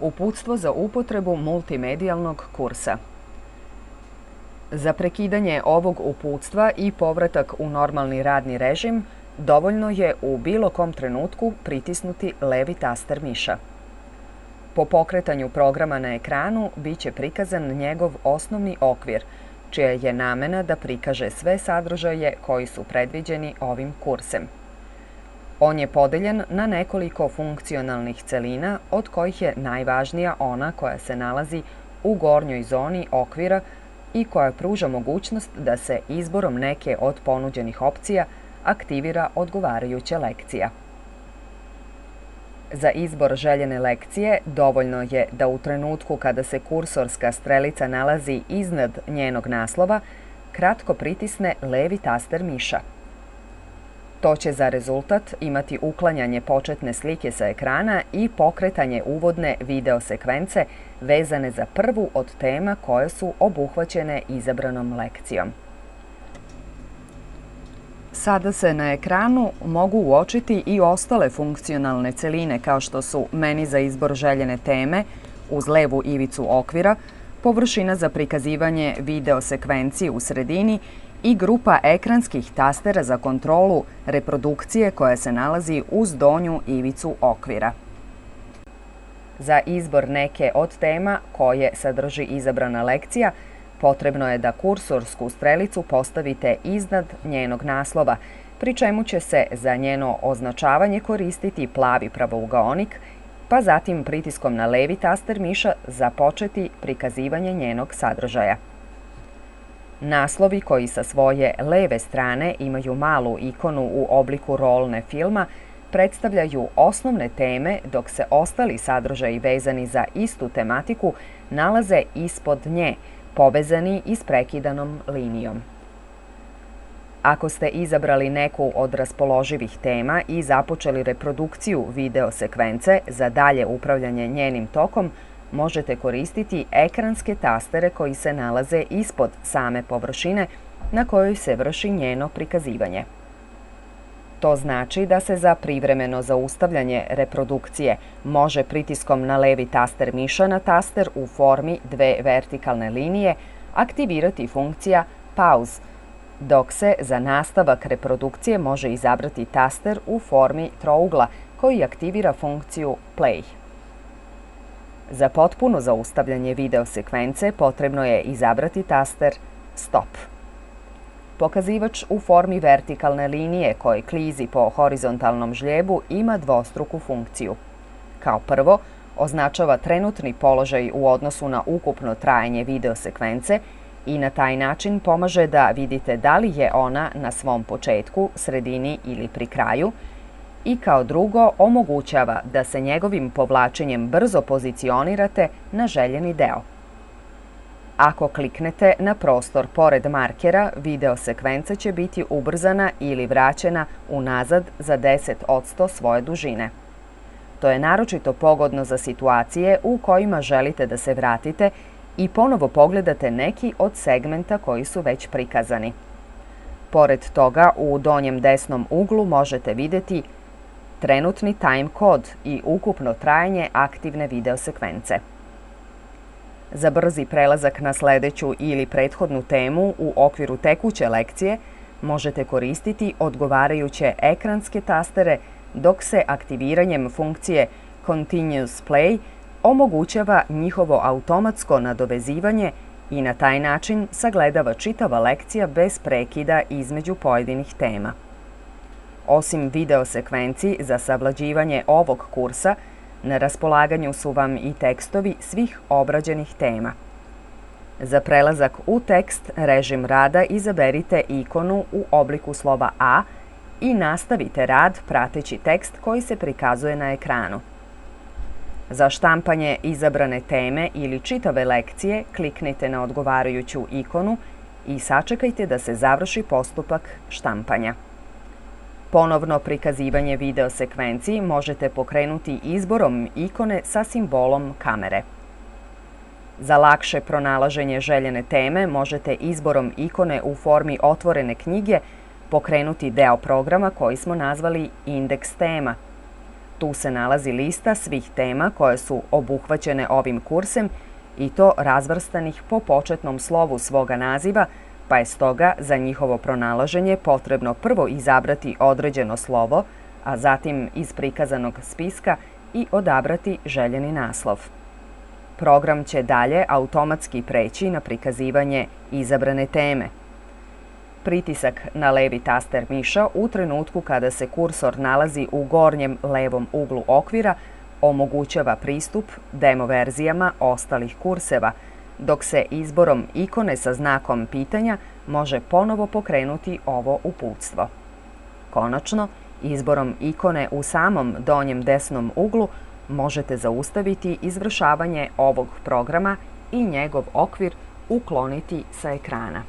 Uputstvo za upotrebu multimedijalnog kursa. Za prekidanje ovog uputstva i povratak u normalni radni režim dovoljno je u bilo kom trenutku pritisnuti levi taster miša. Po pokretanju programa na ekranu biće prikazan njegov osnovni okvir, čija je namena da prikaže sve sadržaje koji su predviđeni ovim kursem. On je podeljen na nekoliko funkcionalnih celina, od kojih je najvažnija ona koja se nalazi u gornjoj zoni okvira i koja pruža mogućnost da se izborom neke od ponuđenih opcija aktivira odgovarajuća lekcija. Za izbor željene lekcije dovoljno je da u trenutku kada se kursorska strelica nalazi iznad njenog naslova, kratko pritisne levi taster miša. To će za rezultat imati uklanjanje početne slike sa ekrana i pokretanje uvodne video sekvence vezane za prvu od tema koje su obuhvaćene izabranom lekcijom. Sada se na ekranu mogu uočiti i ostale funkcionalne celine kao što su meni za izbor željene teme uz levu ivicu okvira, površina za prikazivanje video sekvencije u sredini i grupa ekranskih tastera za kontrolu reprodukcije koja se nalazi uz donju ivicu okvira. Za izbor neke od tema koje sadrži izabrana lekcija, potrebno je da kursorsku strelicu postavite iznad njenog naslova, pri čemu će se za njeno označavanje koristiti plavi pravougaonik, pa zatim pritiskom na levi taster miša započeti prikazivanje njenog sadržaja. Naslovi koji sa svoje leve strane imaju malu ikonu u obliku rolne filma predstavljaju osnovne teme, dok se ostali sadržaji vezani za istu tematiku nalaze ispod nje, povezani isprekidanom linijom. Ako ste izabrali neku od raspoloživih tema i započeli reprodukciju video sekvence za dalje upravljanje njenim tokom, možete koristiti ekranske tastere koji se nalaze ispod same površine na kojoj se vrši njeno prikazivanje. To znači da se za privremeno zaustavljanje reprodukcije može pritiskom na levi taster miša na taster u formi dve vertikalne linije aktivirati funkcija Pause, dok se za nastavak reprodukcije može izabrati taster u formi trougla koji aktivira funkciju Play. Za potpuno zaustavljanje video sekvence potrebno je izabrati taster Stop. Pokazivač u formi vertikalne linije koji klizi po horizontalnom žljebu ima dvostruku funkciju. Kao prvo, označava trenutni položaj u odnosu na ukupno trajanje video sekvence i na taj način pomaže da vidite da li je ona na svom početku, sredini ili pri kraju, i kao drugo omogućava da se njegovim povlačenjem brzo pozicionirate na željeni deo. Ako kliknete na prostor pored markera, video sekvenca će biti ubrzana ili vraćena unazad za 10% svoje dužine. To je naročito pogodno za situacije u kojima želite da se vratite i ponovo pogledate neki od segmenta koji su već prikazani. Pored toga, u donjem desnom uglu možete vidjeti trenutni time kod i ukupno trajanje aktivne video sekvence. Za brzi prelazak na sledeću ili prethodnu temu u okviru tekuće lekcije možete koristiti odgovarajuće ekranske tastere, dok se aktiviranjem funkcije Continuous Play omogućava njihovo automatsko nadovezivanje i na taj način sagledava čitava lekcija bez prekida između pojedinih tema. Osim video sekvenci za savlađivanje ovog kursa, na raspolaganju su vam i tekstovi svih obrađenih tema. Za prelazak u tekst režim rada izaberite ikonu u obliku slova A i nastavite rad prateći tekst koji se prikazuje na ekranu. Za štampanje izabrane teme ili čitave lekcije kliknite na odgovarajuću ikonu i sačekajte da se završi postupak štampanja. Ponovno prikazivanje video sekvenciji možete pokrenuti izborom ikone sa simbolom kamere. Za lakše pronalaženje željene teme možete izborom ikone u formi otvorene knjige pokrenuti deo programa koji smo nazvali indeks tema. Tu se nalazi lista svih tema koje su obuhvaćene ovim kursem i to razvrstanih po početnom slovu svoga naziva, pa je stoga za njihovo pronalaženje potrebno prvo izabrati određeno slovo, a zatim iz prikazanog spiska i odabrati željeni naslov. Program će dalje automatski preći na prikazivanje izabrane teme. Pritisak na levi taster miša u trenutku kada se kursor nalazi u gornjem levom uglu okvira omogućava pristup demo verzijama ostalih kurseva, dok se izborom ikone sa znakom pitanja može ponovo pokrenuti ovo uputstvo. Konačno, izborom ikone u samom donjem desnom uglu možete zaustaviti izvršavanje ovog programa i njegov okvir ukloniti sa ekrana.